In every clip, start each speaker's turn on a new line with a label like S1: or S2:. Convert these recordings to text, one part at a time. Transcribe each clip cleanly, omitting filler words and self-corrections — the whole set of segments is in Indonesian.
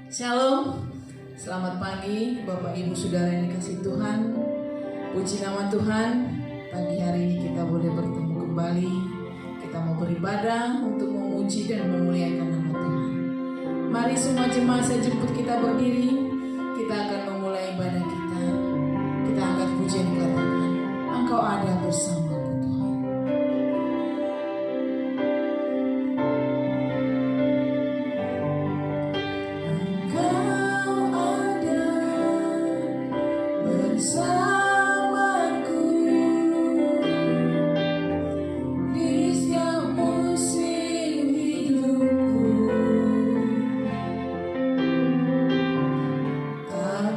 S1: Shalom, selamat pagi Bapak Ibu Saudara yang dikasihi Tuhan. Puji nama Tuhan, pagi hari ini kita boleh bertemu kembali. Kita mau beribadah untuk memuji dan memuliakan nama Tuhan. Mari semua jemaat saya jemput kita berdiri. Kita akan memulai ibadah kita. Kita angkat pujian dikatakan, Engkau ada bersamaku Tuhan. Bersamaku di setiap musim hidupku, tak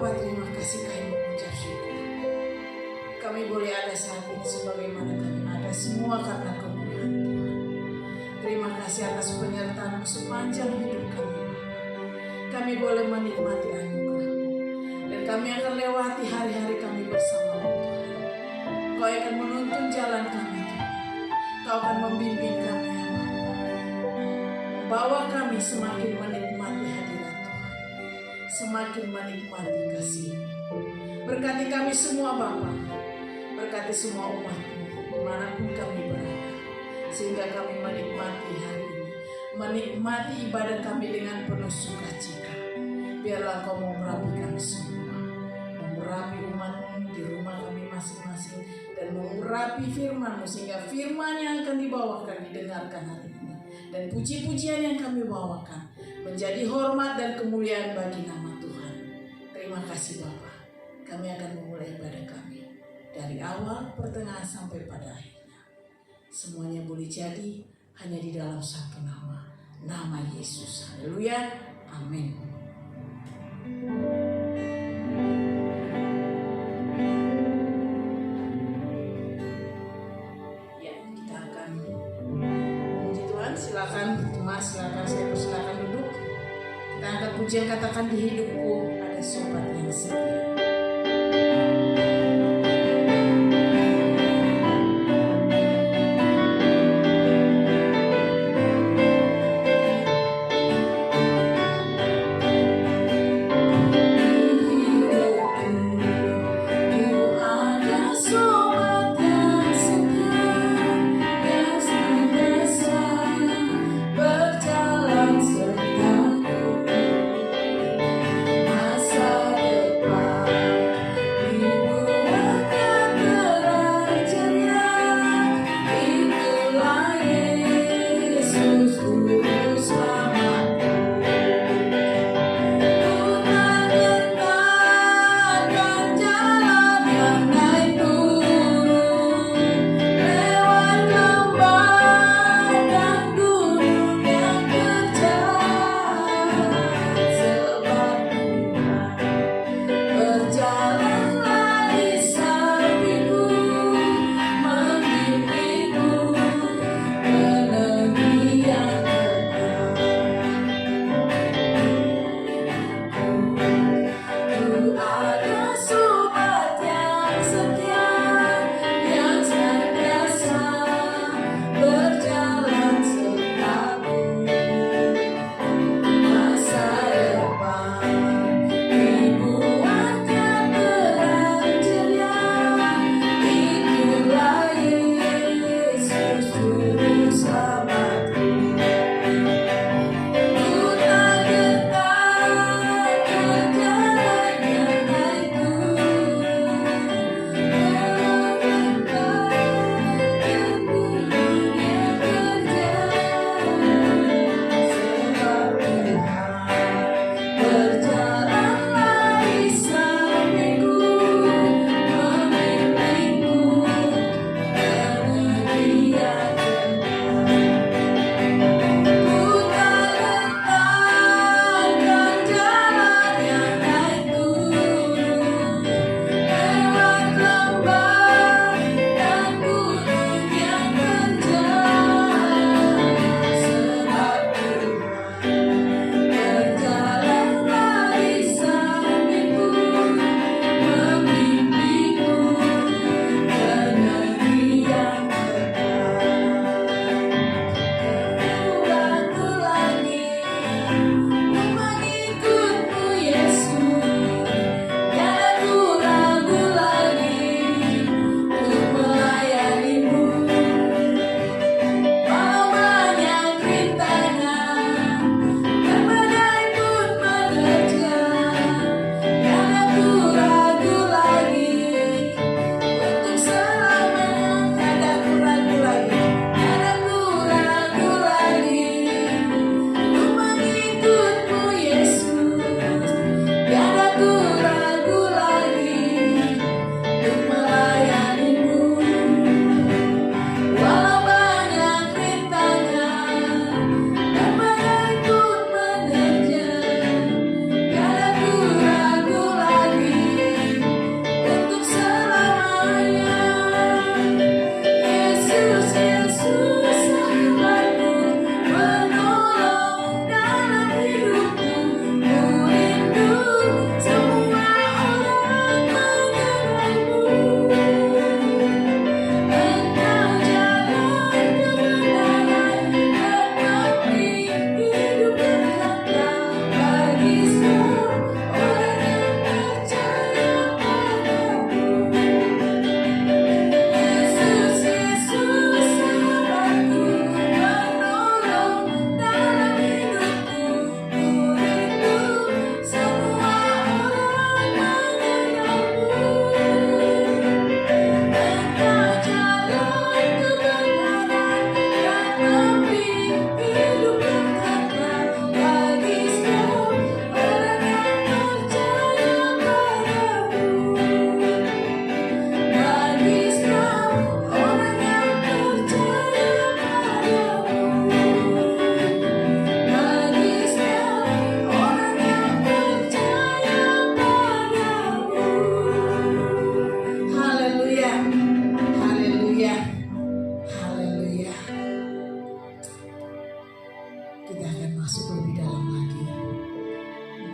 S1: Bapa, terima kasih kami mengucap syukur. Kami boleh ada saat ini sebagaimana kami ada semua karena kemuliaan Tuhan. Terima kasih atas penyertaan sepanjang hidup kami. Kami boleh menikmati anugerah dan kami akan lewati hari-hari kami bersama Tuhan. Kau akan menuntun jalan kami Tuhan. Kau akan membimbing kami ya Bapa. Membawa kami semakin menikmati hadirat Tuhan, semakin menikmati kasih. Berkati kami semua Bapa, berkati semua umat-Mu dimanapun kami berada, sehingga kami menikmati hari ini, menikmati ibadah kami dengan penuh sukacita. Biarlah Kau mengurapi kami semua, mengurapi umat-Mu di rumah kami masing-masing, dan mengurapi firman-Mu sehingga firman yang akan dibawakan didengarkan hari ini, dan puji-pujian yang kami bawakan menjadi hormat dan kemuliaan bagi nama Tuhan. Terima kasih Bapa. Kami akan memulai ibadah kami dari awal, pertengahan sampai pada akhirnya. Semuanya boleh jadi hanya di dalam satu nama, nama Yesus. Haleluya. Amin. Ya, kita akan memuji Tuhan. Silakan Mas, saya persilakan duduk. Kita angkat pujian, katakan di hidupku ada sobat yang setia.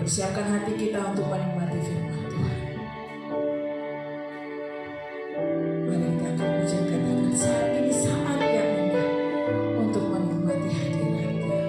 S1: Persiapkan hati kita untuk menikmati firman Tuhan. Mari kita akan puji katakan saat ini saat yang indah untuk menikmati hadirat-Nya.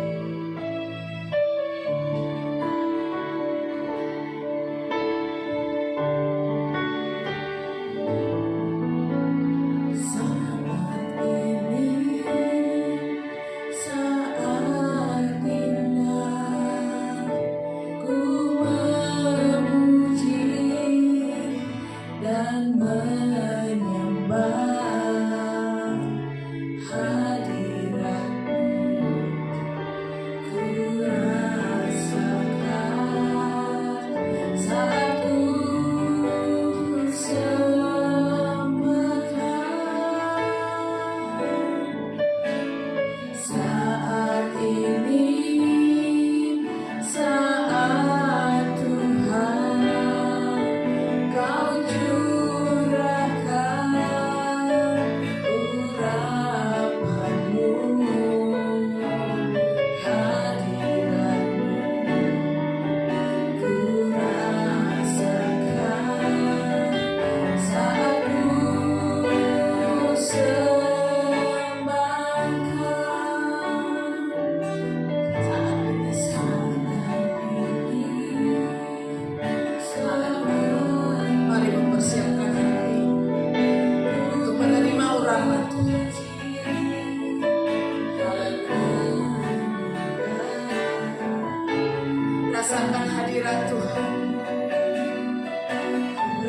S1: Rasakan hadirat Tuhan,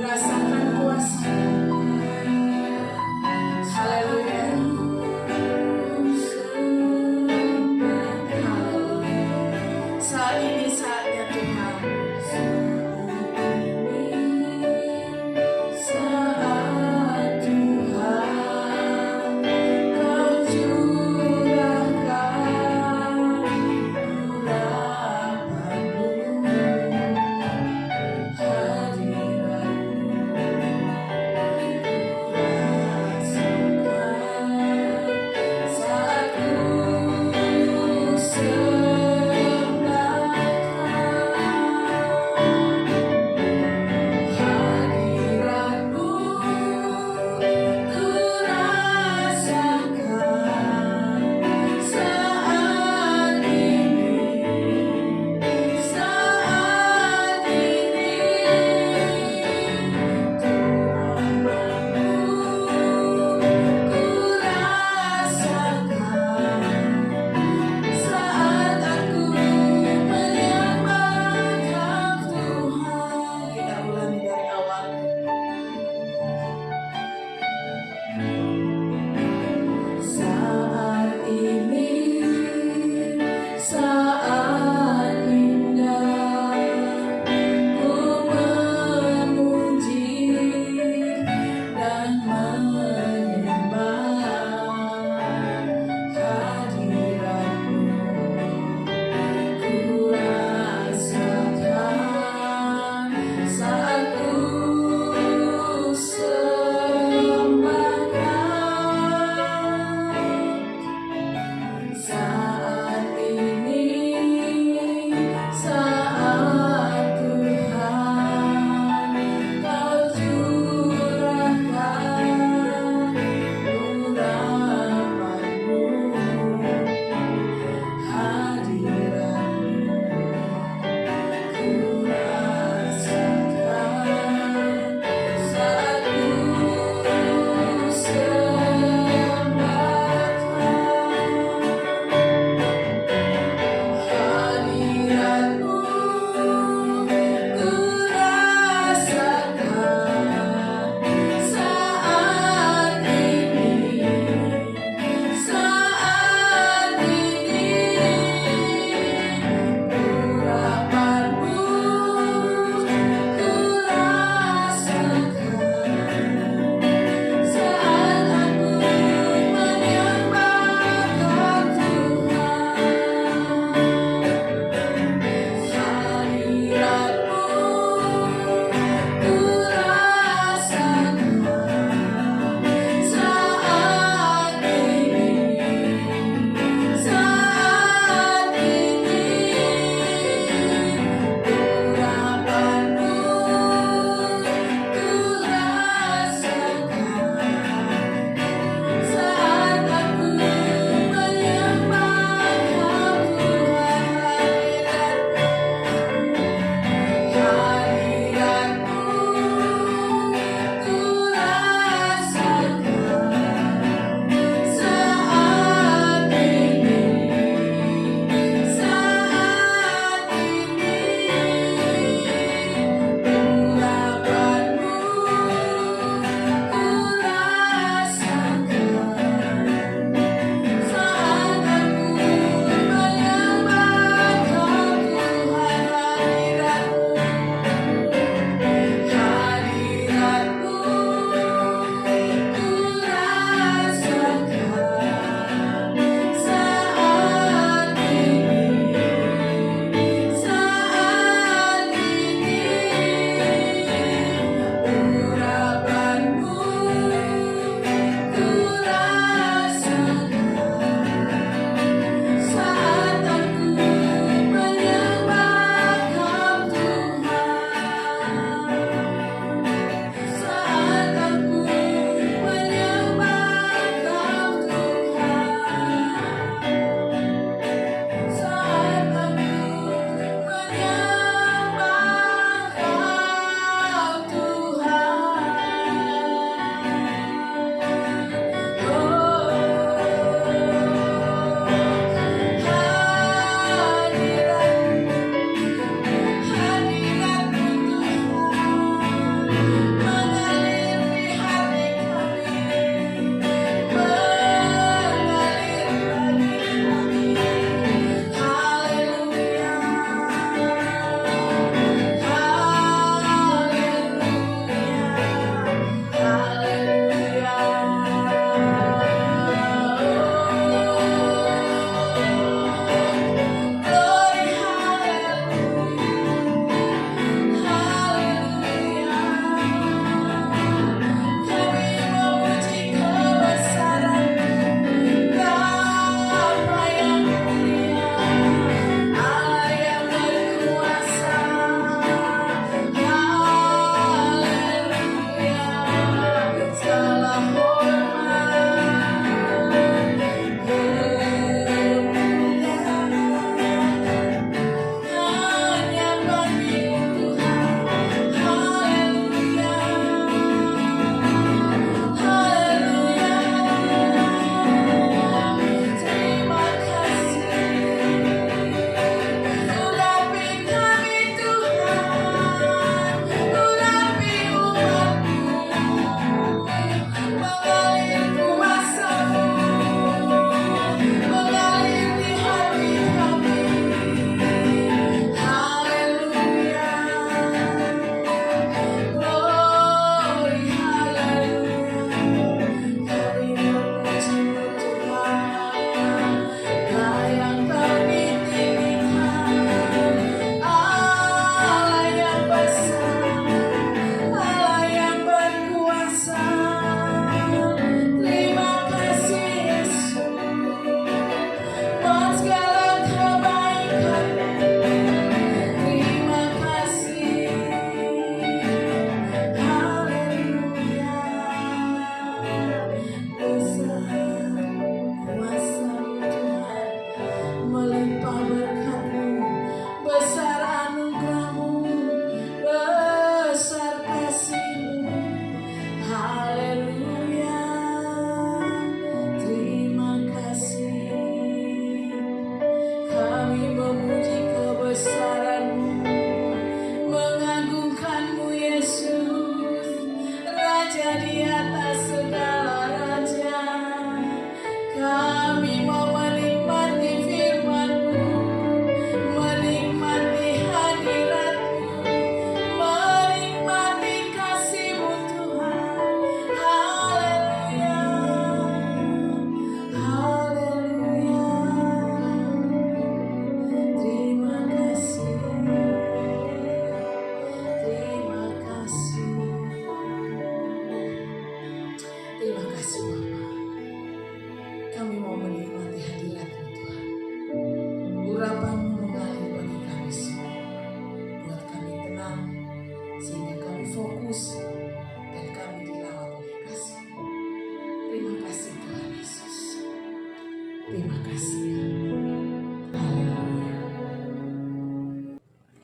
S1: rasakan kuasa. Haleluya. Saat ini saatnya Tuhan. Saat Tuhan Kau curahkan urapan-Mu.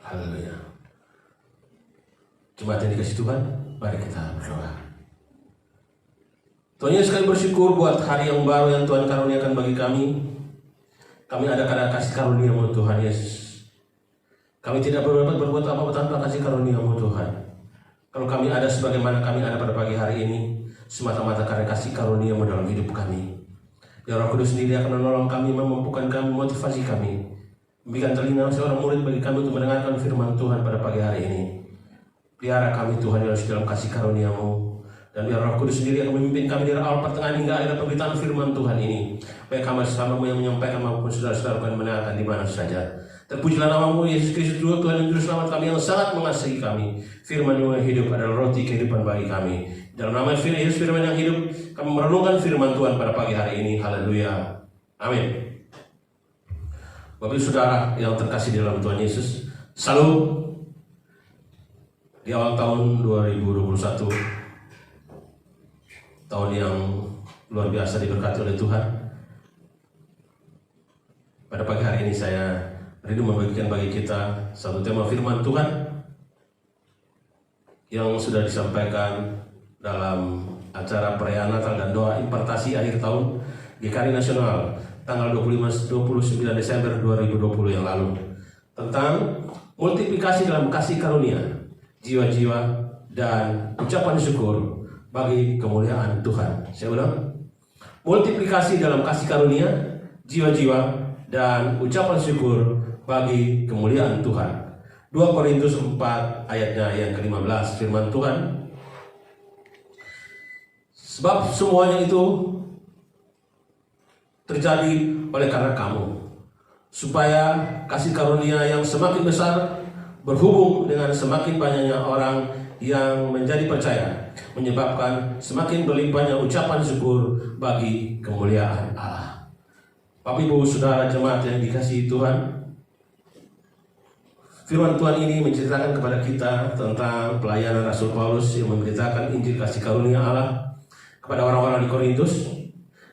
S2: Haleluya. Jemaat yang dikasih Tuhan, mari kita berdoa. Tuhan Yesus, kami bersyukur buat hari yang baru yang Tuhan karuniakan bagi kami. Kami ada karena kasih karunia-Mu Tuhan Yesus. Kami tidak dapat berbuat apa-apa tanpa kasih karunia-Mu Tuhan. Kalau kami ada sebagaimana kami ada pada pagi hari ini, semata-mata karena kasih karunia-Mu dalam hidup kami. Ya Roh Kudus sendiri akan menolong kami, memampukan kami, motivasi kami. Berikan telinga seorang murid bagi kami untuk mendengarkan firman Tuhan pada pagi hari ini. Pelihara kami Tuhan Yesus dalam kasih karunia-Mu. Dan biar Roh Kudus sendiri akan memimpin kami dari awal pertengahan hingga akhir pemberitaan firman Tuhan ini. Baik kami bersama-Mu yang menyampaikan maupun saudara-saudara yang mendengarkan di mana saja. Terpujilah nama-Mu Yesus Kristus Tuhan dan Juru Selamat kami yang sangat mengasihi kami. Firman yang hidup adalah roti kehidupan bagi kami. Dalam nama Yesus firman yang hidup, kami merenungkan firman Tuhan pada pagi hari ini. Haleluya. Amin. Bapak Ibu Saudara yang terkasih di dalam Tuhan Yesus, salam. Di awal tahun 2021, tahun yang luar biasa diberkati oleh Tuhan. Pada pagi hari ini saya rindu membagikan bagi kita satu tema firman Tuhan yang sudah disampaikan dalam acara perayaan Natal dan doa impartasi akhir tahun GKRI Nasional tanggal 29 Desember 2020 yang lalu, tentang multiplikasi dalam kasih karunia, jiwa-jiwa dan ucapan syukur bagi kemuliaan Tuhan. Saya ulang, multiplikasi dalam kasih karunia, jiwa-jiwa dan ucapan syukur bagi kemuliaan Tuhan. 2 Korintus 4 ayatnya yang ke-15, firman Tuhan, sebab semuanya itu terjadi oleh karena kamu, supaya kasih karunia yang semakin besar berhubung dengan semakin banyaknya orang yang menjadi percaya, menyebabkan semakin berlimpahnya ucapan syukur bagi kemuliaan Allah. Bapak Ibu Saudara jemaat yang dikasihi Tuhan, firman Tuhan ini menceritakan kepada kita tentang pelayanan Rasul Paulus yang memberitakan Injil kasih karunia Allah kepada orang-orang di Korintus,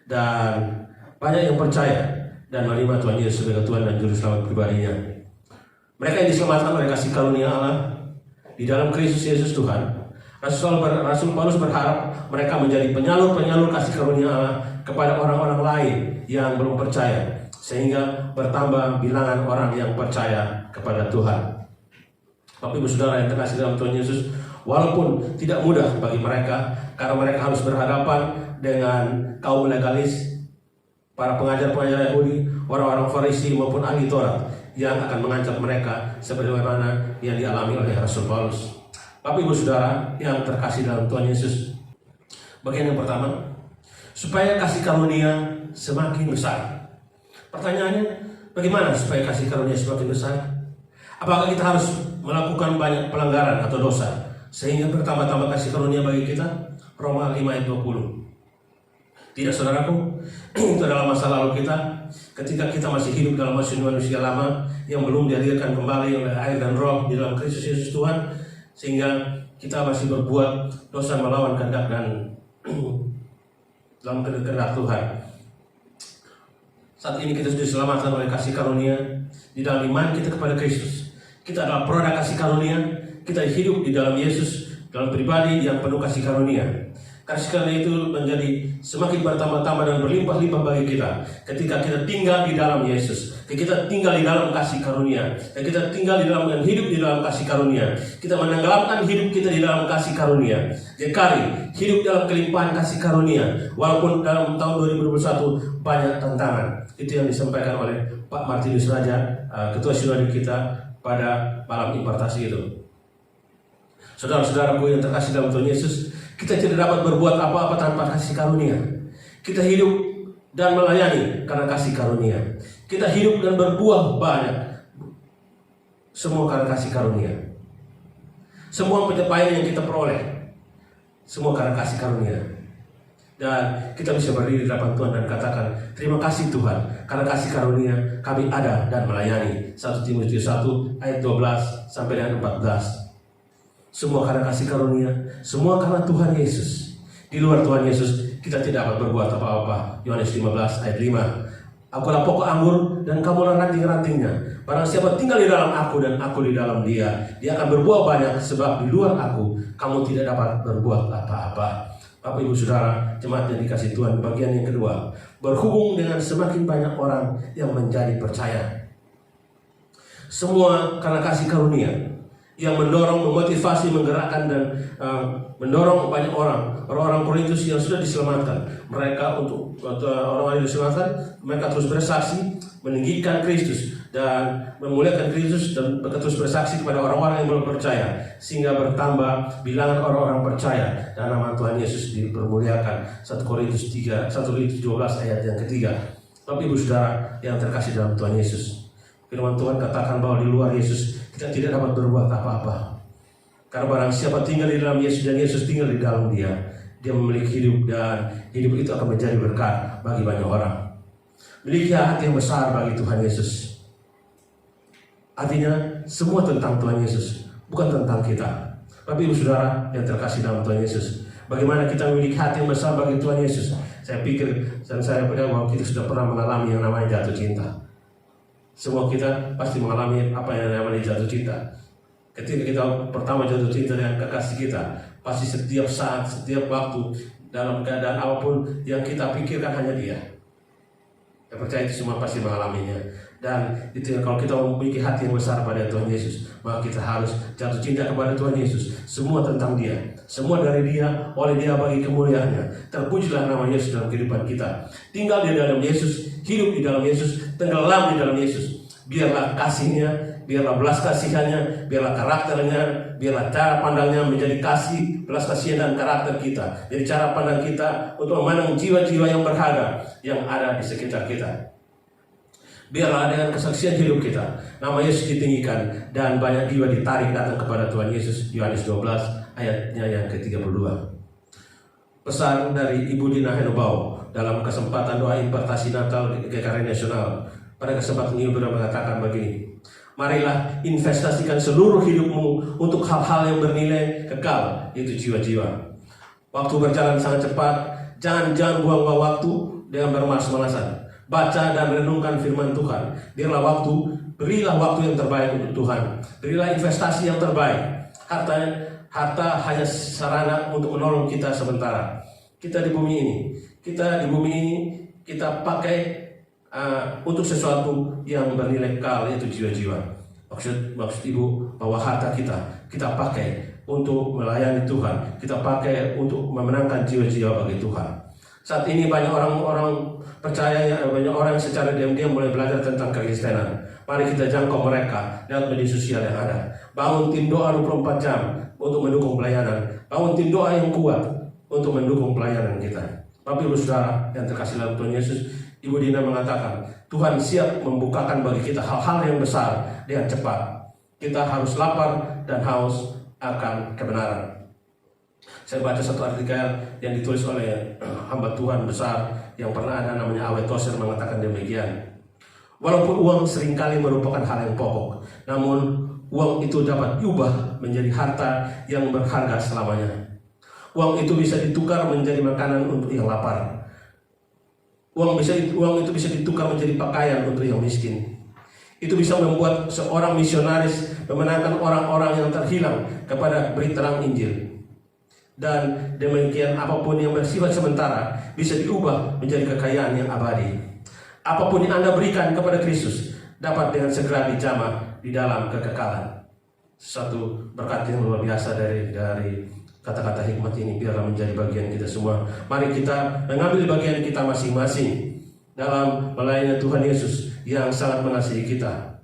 S2: dan banyak yang percaya dan menerima Tuhan Yesus sebagai Tuhan dan Juru Selamat pribadinya. Mereka yang diselamatkan oleh kasih karunia Allah di dalam Kristus Yesus Tuhan. Rasul Paulus berharap mereka menjadi penyalur-penyalur kasih karunia Allah kepada orang-orang lain yang belum percaya, sehingga bertambah bilangan orang yang percaya kepada Tuhan. Bapak Ibu Saudara yang terkasih dalam Tuhan Yesus, walaupun tidak mudah bagi mereka, karena mereka harus berhadapan dengan kaum legalis, para pengajar-pengajar Yahudi, orang-orang Farisi maupun ahli Taurat yang akan mengancam mereka sebagaimana yang dialami oleh Rasul Paulus. Bapak Ibu Saudara yang terkasih dalam Tuhan Yesus, bagian yang pertama, supaya kasih karunia semakin besar. Pertanyaannya, bagaimana supaya kasih karunia semakin besar? Apakah kita harus melakukan banyak pelanggaran atau dosa sehingga bertambah-tambah kasih karunia bagi kita? Roma 5 ayat 20. Tidak, saudaraku, itu adalah masa lalu kita ketika kita masih hidup dalam manusia lama yang belum dihadirkan kembali oleh air dan roh di dalam Kristus Yesus Tuhan, sehingga kita masih berbuat dosa melawan kehendak dan dalam kehendak Tuhan. Saat ini kita sudah diselamatkan oleh kasih karunia di dalam iman kita kepada Kristus. Kita adalah produk kasih karunia. Kita hidup di dalam Yesus, dalam pribadi yang penuh kasih karunia. Kasih karunia itu menjadi semakin bertambah-tambah dan berlimpah-limpah bagi kita ketika kita tinggal di dalam Yesus, ketika kita tinggal di dalam kasih karunia, dan kita tinggal di dalam dan hidup di dalam kasih karunia. Kita menenggelamkan hidup kita di dalam kasih karunia. GKRI hidup dalam kelimpahan kasih karunia, walaupun dalam tahun 2021 banyak tantangan. Itu yang disampaikan oleh Pak Martinus Raja, Ketua Sinode kita pada malam impartasi itu. Saudara-saudaraku yang terkasih dalam Tuhan Yesus, kita tidak dapat berbuat apa-apa tanpa kasih karunia. Kita hidup dan melayani karena kasih karunia. Kita hidup dan berbuah banyak, semua karena kasih karunia. Semua pencapaian yang kita peroleh, semua karena kasih karunia. Dan kita bisa berdiri di hadapan Tuhan dan katakan, terima kasih Tuhan, karena kasih karunia kami ada dan melayani. 1 Timotius 1 ayat 12 sampai dengan 14. Semua karena kasih karunia, semua karena Tuhan Yesus. Di luar Tuhan Yesus, kita tidak dapat berbuat apa-apa. Yohanes 15 ayat 5. Akulah pokok anggur dan kamulah ranting-rantingnya. Barang siapa tinggal di dalam aku dan aku di dalam dia, dia akan berbuah banyak, sebab di luar aku kamu tidak dapat berbuat apa-apa. Bapak Ibu Saudara, jemaat yang dikasihi Tuhan, bagian yang kedua, berhubung dengan semakin banyak orang yang menjadi percaya. Semua karena kasih karunia yang mendorong, memotivasi, menggerakkan dan mendorong banyak orang-orang Korintus yang sudah diselamatkan. Mereka untuk orang-orang yang diselamatkan, mereka terus bersaksi meninggikan Kristus dan memuliakan Kristus dan terus bersaksi kepada orang-orang yang belum percaya, sehingga bertambah bilangan orang-orang percaya dan nama Tuhan Yesus dipermuliakan. 1 Korintus 12 ayat yang ketiga. Bapak Ibu Saudara yang terkasih dalam Tuhan Yesus, firman Tuhan katakan bahwa di luar Yesus kita tidak dapat berbuat apa-apa. Karena barang siapa tinggal di dalam Yesus dan Yesus tinggal di dalam dia, dia memiliki hidup dan hidup itu akan menjadi berkat bagi banyak orang. Miliki hati yang besar bagi Tuhan Yesus. Artinya semua tentang Tuhan Yesus, bukan tentang kita. Bapak Ibu Saudara yang terkasih dalam Tuhan Yesus, bagaimana kita memiliki hati yang besar bagi Tuhan Yesus? Saya pikir dan saya percaya bahwa kita sudah pernah mengalami yang namanya jatuh cinta. Semua kita pasti mengalami apa yang namanya jatuh cinta. Ketika kita pertama jatuh cinta dengan kekasih kita, pasti setiap saat, setiap waktu, dalam keadaan apapun yang kita pikirkan hanya dia. Saya percaya itu semua pasti mengalaminya. Dan itu kalau kita memiliki hati yang besar pada Tuhan Yesus, maka kita harus jatuh cinta kepada Tuhan Yesus. Semua tentang dia, semua dari dia, oleh dia bagi kemuliaannya. Terpujilah nama Yesus dalam kehidupan kita. Tinggal di dalam Yesus, hidup di dalam Yesus, tenggelam di dalam Yesus. Biarlah kasihnya, biarlah belas kasihannya, biarlah karakternya, biarlah cara pandangnya menjadi kasih, belas kasihan dan karakter kita. Jadi cara pandang kita untuk memandang jiwa-jiwa yang berharga yang ada di sekitar kita. Biarlah dengan kesaksian hidup kita, nama Yesus ditinggikan dan banyak jiwa ditarik datang kepada Tuhan Yesus. Yohanes 12 ayatnya yang ke-32. Pesan dari Ibu Dina Henobau dalam kesempatan doa impartasi Natal GKRI Nasional. Pada kesempatan ini beliau mengatakan begini: marilah investasikan seluruh hidupmu untuk hal-hal yang bernilai kekal, yaitu jiwa-jiwa. Waktu berjalan sangat cepat, jangan buang-buang waktu dengan bermalas-malasan. Baca dan renungkan firman Tuhan. Berilah waktu yang terbaik untuk Tuhan. Berilah investasi yang terbaik. Harta hanya sarana untuk menolong kita sementara. Kita di bumi ini, kita pakai untuk sesuatu yang bernilai kekal, yaitu jiwa-jiwa. Maksud Ibu bahwa harta kita pakai untuk melayani Tuhan, kita pakai untuk memenangkan jiwa-jiwa bagi Tuhan. Saat ini banyak orang percaya, banyak orang secara diam-diam mulai belajar tentang kekristenan. Mari kita jangkau mereka lewat media sosial yang ada. Bangun tim doa 24 jam untuk mendukung pelayanan. Bangun tim doa yang kuat untuk mendukung pelayanan kita. Bapak Ibu Saudara yang terkasih dalam Tuhan Yesus, Ibu Dina mengatakan, Tuhan siap membukakan bagi kita hal-hal yang besar dengan cepat. Kita harus lapar dan haus akan kebenaran. Saya baca satu artikel yang ditulis oleh hamba Tuhan besar yang pernah ada, namanya Awet Toser, mengatakan demikian: walaupun uang seringkali merupakan hal yang pokok, namun uang itu dapat diubah menjadi harta yang berharga selamanya. Uang itu bisa ditukar menjadi makanan untuk yang lapar. Uang itu bisa ditukar menjadi pakaian untuk yang miskin. Itu bisa membuat seorang misionaris memenangkan orang-orang yang terhilang kepada beri terang Injil. Dan demikian apapun yang bersifat sementara bisa diubah menjadi kekayaan yang abadi. Apapun yang Anda berikan kepada Kristus dapat dengan segera dijamah di dalam kekekalan. Satu berkat yang luar biasa dari kata-kata hikmat ini biarlah menjadi bagian kita semua. Mari kita mengambil bagian kita masing-masing dalam melayani Tuhan Yesus yang sangat mengasihi kita.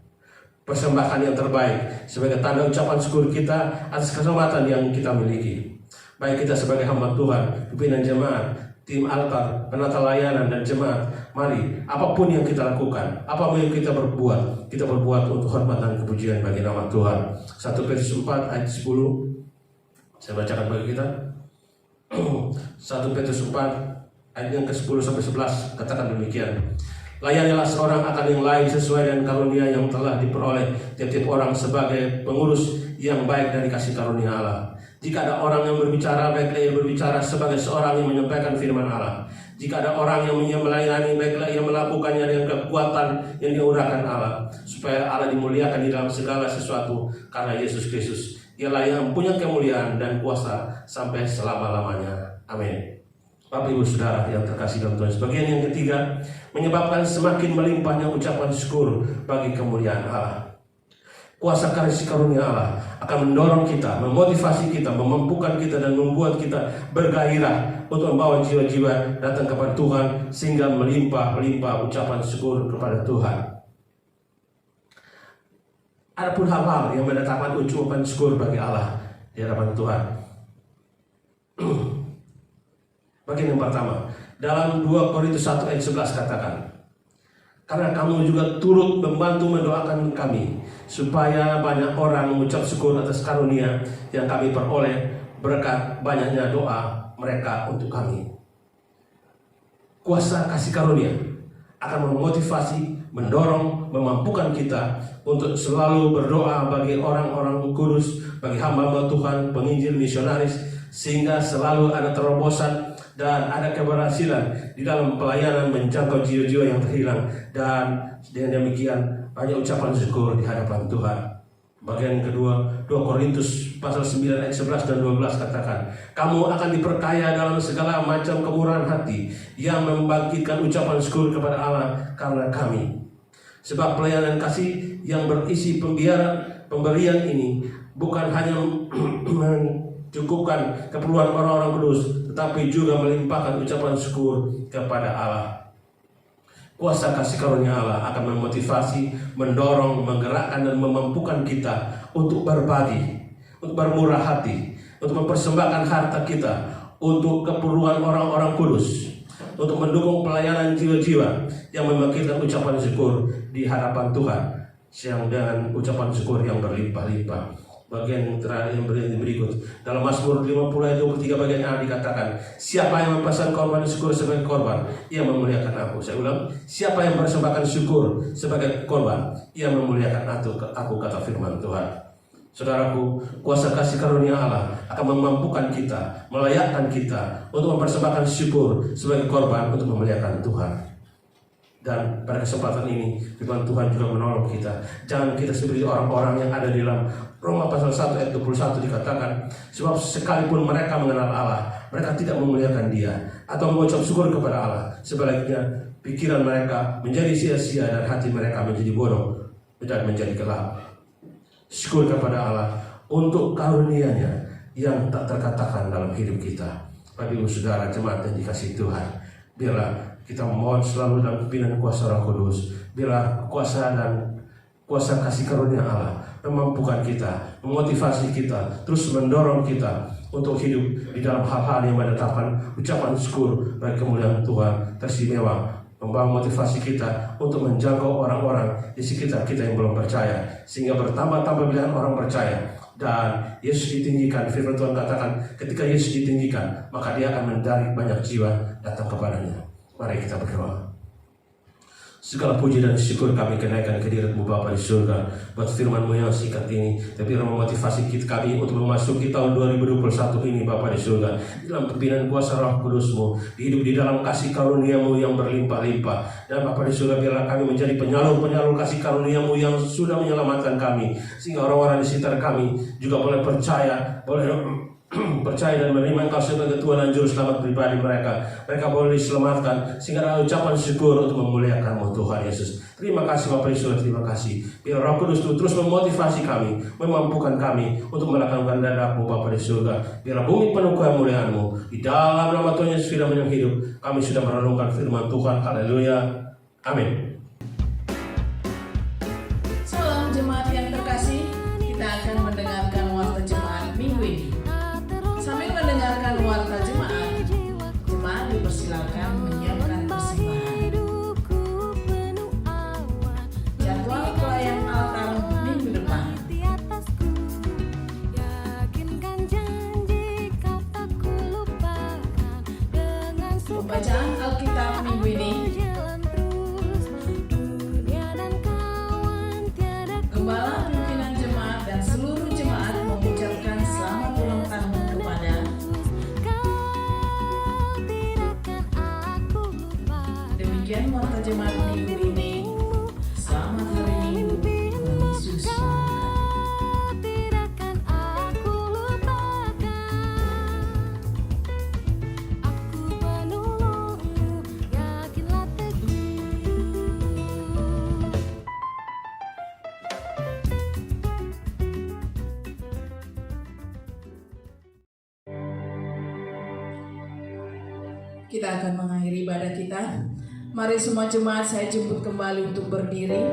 S2: Persembahan yang terbaik sebagai tanda ucapan syukur kita atas keselamatan yang kita miliki. Baik kita sebagai hamba Tuhan, pimpinan jemaat, tim altar, penata layanan dan jemaat, mari apapun yang kita lakukan, apapun yang kita berbuat untuk hormat dan kepujian bagi nama Tuhan. 1 Petrus 4 ayat 10, saya bacakan bagi kita. 1 Petrus 4 ayat yang ke-10 sampai 11 katakan demikian: layanilah seorang akan yang lain sesuai dengan karunia yang telah diperoleh tiap-tiap orang sebagai pengurus yang baik dari kasih karunia Allah. Jika ada orang yang berbicara, baiklah ia berbicara sebagai seorang yang menyampaikan firman Allah. Jika ada orang yang melayani, baiklah ia melakukannya dengan kekuatan yang diurahkan Allah, supaya Allah dimuliakan di dalam segala sesuatu karena Yesus Kristus. Dialah yang punya kemuliaan dan kuasa sampai selama-lamanya. Amin. Bapak Ibu Saudara yang terkasih dalam Tuhan, bagian yang ketiga menyebabkan semakin melimpahnya ucapan syukur bagi kemuliaan Allah. Kuasa kasih karunia Allah akan mendorong kita, memotivasi kita, memampukan kita, dan membuat kita bergairah untuk membawa jiwa-jiwa datang kepada Tuhan, sehingga melimpah-limpah ucapan syukur kepada Tuhan. Adapun hal-hal yang mendatangkan ucapan syukur bagi Allah di hadapan Tuhan. Bagian yang pertama, dalam 2 Korintus 1 ayat 11 katakan, karena kamu juga turut membantu mendoakan kami, supaya banyak orang mengucap syukur atas karunia yang kami peroleh berkat banyaknya doa mereka untuk kami. Kuasa kasih karunia akan memotivasi, mendorong, memampukan kita untuk selalu berdoa bagi orang-orang kudus, bagi hamba-hamba Tuhan, penginjil, misionaris, sehingga selalu ada terobosan dan ada keberhasilan di dalam pelayanan menjangkau jiwa-jiwa yang terhilang, dan dengan demikian banyak ucapan syukur di hadapan Tuhan. Bagian kedua, 2 Korintus pasal 9 ayat 11 dan 12 katakan, kamu akan diperkaya dalam segala macam kemurahan hati yang membangkitkan ucapan syukur kepada Allah karena kami. Sebab pelayanan kasih yang berisi pemberian ini bukan hanya mencukupkan keperluan orang-orang kudus, tetapi juga melimpahkan ucapan syukur kepada Allah. Kuasa kasih karunia Allah akan memotivasi, mendorong, menggerakkan, dan memampukan kita untuk berbagi, untuk bermurah hati, untuk mempersembahkan harta kita untuk keperluan orang-orang kudus, untuk mendukung pelayanan jiwa-jiwa yang membangkitkan ucapan syukur di hadapan Tuhan, yang dengan ucapan syukur yang berlimpah-limpah. Bagian terakhir yang berikut, dalam Mazmur 50 ayat 23 bagian A dikatakan, siapa yang mempersembahkan korban syukur sebagai korban, ia memuliakan aku. Saya ulang, siapa yang mempersembahkan syukur sebagai korban, ia memuliakan aku, kata firman Tuhan. Saudaraku, kuasa kasih karunia Allah akan memampukan kita, melayakkan kita untuk mempersembahkan syukur sebagai korban untuk memuliakan Tuhan. Dan pada kesempatan ini firman Tuhan juga menolong kita. Jangan kita seperti orang-orang yang ada di dalam Roma pasal 1 ayat 21 dikatakan, sebab sekalipun mereka mengenal Allah, mereka tidak memuliakan Dia atau mengucap syukur kepada Allah. Sebaliknya pikiran mereka menjadi sia-sia dan hati mereka menjadi bodoh dan menjadi gelap. Syukur kepada Allah untuk karunia-Nya yang tak terkatakan dalam hidup kita. Bapak Ibu Saudara jemaat yang dikasihi Tuhan, biarlah kita mohon selalu dalam pimpinan kuasa Roh Kudus. Biarlah kuasa kasih karunia Allah memampukan kita, memotivasi kita, terus mendorong kita untuk hidup di dalam hal-hal yang mendatangkan ucapan syukur bagi kemuliaan Tuhan teristimewa, membawa motivasi kita untuk menjangkau orang-orang di sekitar kita yang belum percaya, sehingga bertambah-tambah pilihan orang percaya. Dan Yesus ditinggikan, firman Tuhan katakan, ketika Yesus ditinggikan, maka Dia akan menarik banyak jiwa datang kepadanya. Mari kita berdoa. Segala puji dan syukur kami kenaikan kehadirat-Mu Bapa di surga, buat firman-Mu yang singkat ini, tapi memotivasi kita kami untuk memasuki tahun 2021 ini Bapa di surga, dalam pimpinan kuasa Roh Kudus-Mu, hidup di dalam kasih karunia-Mu yang berlimpah-limpah. Dan Bapa di surga, biarlah kami menjadi penyalur-penyalur kasih karunia-Mu yang sudah menyelamatkan kami, sehingga orang-orang di sekitar kami juga boleh percaya, boleh percaya dan menerima Engkau sebagai Tuhan dan Juru Selamat pribadi mereka. Mereka boleh diselamatkan sehingga ada ucapan syukur untuk memuliakan-Mu Tuhan Yesus. Terima kasih Bapak Yesus, terima kasih. Biar Roh Kudus terus memotivasi kami, memampukan kami untuk melakukan kehendak-Mu Bapa di surga. Biar bumi penuh kemuliaan-Mu. Di dalam nama Tuhan Yesus firman yang hidup, kami sudah merenungkan firman Tuhan. Haleluya. Amin.
S1: Salam jemaat yang terkasih, kita akan mendengarkan warta jemaat minggu ini. Sambil mendengarkan warta jemaat dipersilakan menyiapkan persembahan. Jadwal pelayan altar minggu depan. Pembacaan Alkitab minggu ini, Gembala, pimpinan jemaat, dan seluruh jemaat kita akan mengakhiri ibadah kita. Mari semua jemaat saya jemput kembali untuk berdiri.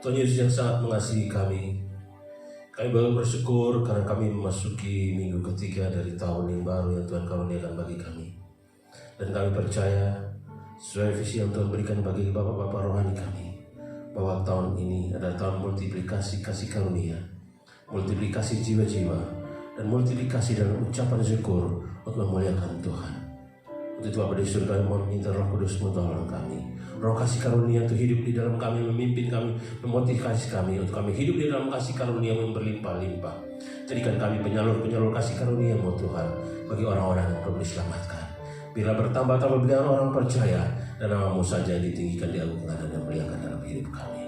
S2: Tuhan Yesus yang sangat mengasihi kami baru bersyukur karena kami memasuki minggu ketiga dari tahun yang baru yang Tuhan karuniakan bagi kami. Dan kami percaya sesuai visi yang Tuhan berikan bagi Bapak-Bapak rohani kami, bahwa tahun ini adalah tahun multiplikasi kasih karunia, multiplikasi jiwa-jiwa, dan multiplikasi dalam ucapan syukur untuk memuliakan Tuhan. Untuk itu Bapa di surga, kami mohon minta Roh Kudus menolong kami. Roh kasih karunia untuk hidup di dalam kami, memimpin kami, memotivasi kami untuk kami hidup di dalam kasih karunia yang berlimpah-limpah. Jadikan kami penyalur-penyalur kasih karunia-Mu Tuhan bagi orang-orang yang belum diselamatkan. Bila bertambah-tambah dengan orang percaya, dan nama-Mu saja yang ditinggikan, diagungkan dan dimuliakan dalam hidup kami.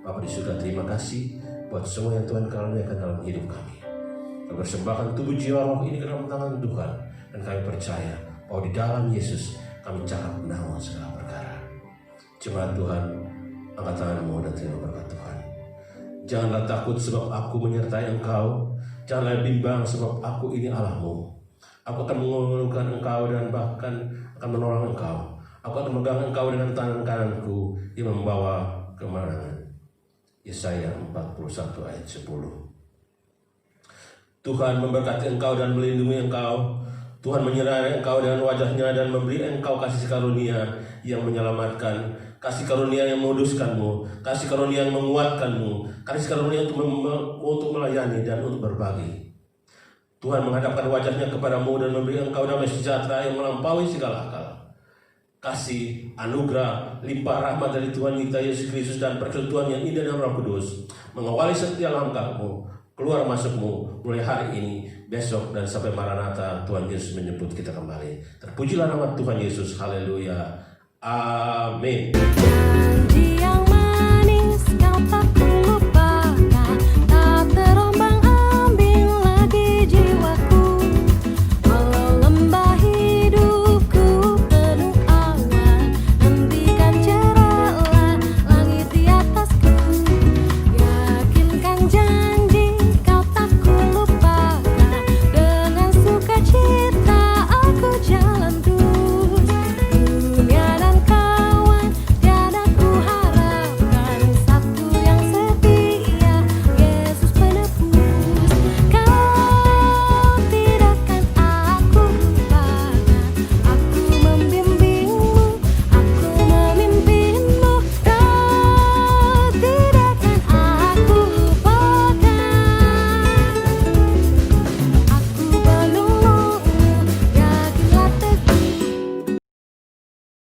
S2: Bapa di surga, terima kasih buat semua yang Tuhan karuniakan dalam hidup kami. Kami persembahkan tubuh jiwa roh ini ke dalam tangan Tuhan, dan kami percaya bahwa di dalam Yesus kami cakap menanggung segala perkara. Jemaat Tuhan, angkat tanganmu dan terima berkat Tuhan. Janganlah takut sebab aku menyertai engkau. Janganlah bimbang sebab aku ini Allahmu. Aku akan mengulurkan engkau dan bahkan akan menolong engkau. Aku akan memegang engkau dengan tangan kananku yang membawa kemenangan. Yesaya 41 ayat 10. Tuhan memberkati engkau dan melindungi engkau. Tuhan menyertai engkau dengan wajahnya dan memberi engkau kasih karunia yang menyelamatkan, kasih karunia yang menguduskanmu, kasih karunia yang menguatkanmu, kasih karunia untuk melayani dan untuk berbagi. Tuhan menghadapkan wajahnya kepadamu dan memberi engkau damai sejahtera yang melampaui segala akal. Kasih, anugerah, limpah rahmat dari Tuhan kita Yesus Kristus dan persekutuan yang indah dan Roh Kudus mengawali setiap langkahmu, keluar masukmu mulai hari ini, besok, dan sampai Maranatha Tuhan Yesus menyebut kita kembali. Terpujilah nama Tuhan Yesus. Haleluya. Amin.
S3: Yang manis kau